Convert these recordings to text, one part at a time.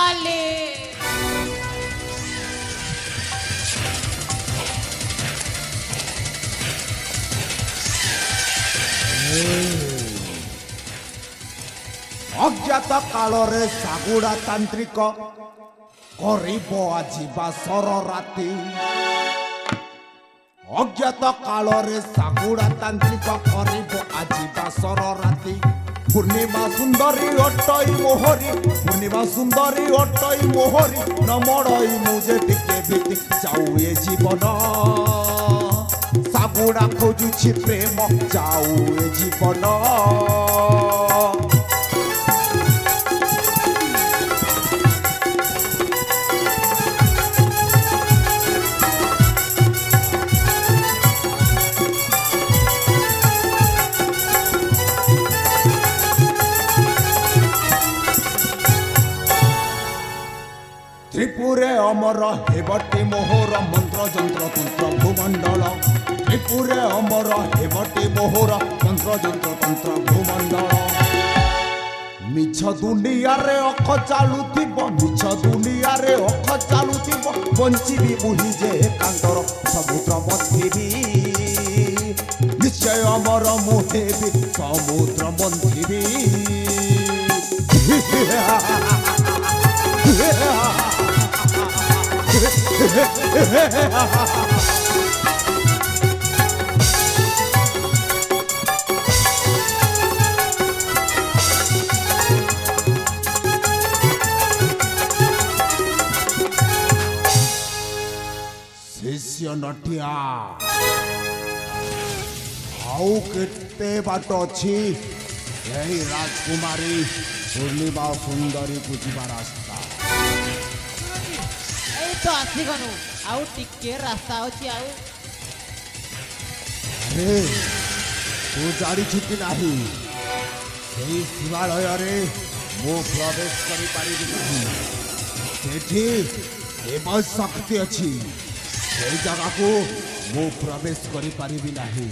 काली अज्ञात कालरे सागुड़ा तांत्रिक करिबो आजि बासर राति अज्ञात कालरे सागुड़ा तांत्रिक करिबो आजि बासर राति पूर्णिमा सुंदरी अटई मोहरी पूर्णिमा सुंदरी अटई मोहरी न मड़ई मुझे टिके भीति जाऊ ए जीवन सागुड़ा खोजुछि प्रेम जाऊ ए जीवन त्रिपुरे अमर हेबटी मोहर मंत्र जंत्र तंत्र भूमंडल त्रिपुरे अमर हेबटी मोहर मंत्र जंत्र तंत्र भूमंडल मिछ दुनिया रे अख चालुथिबो मिछ दुनिया रे अख चालुथिबो बंचिबी बुही जे कांतर समुद्र मथिबी निश्चय अमर मुहेबी समुद्र मंथिबी शिष्य नटिया आउ केते बाट अछि यही राजकुमारी पूर्णिमा सुंदरी को जीवा रास्ता तो आसीगनु आउ टिके रास्ता अछि आउ अरे तू जारी छुटी नाही सेही शिवालय रे मो प्रवेश करि पारिबि नाही सेठी एव शक्ति अछि सेही जगह को मो प्रवेश करि पारिबि नाही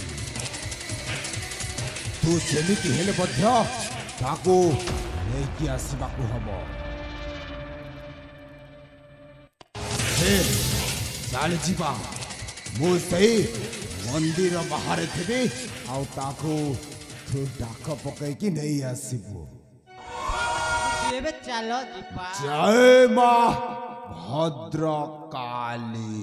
तू जेमिति हेले मध्य ताको लेकी आसीबाकू हबो चल जीवा मु सही मंदिर बाहर थे आउ डाक पकई कि नहीं आसबू चलो दीपा जय मां भद्रकाली।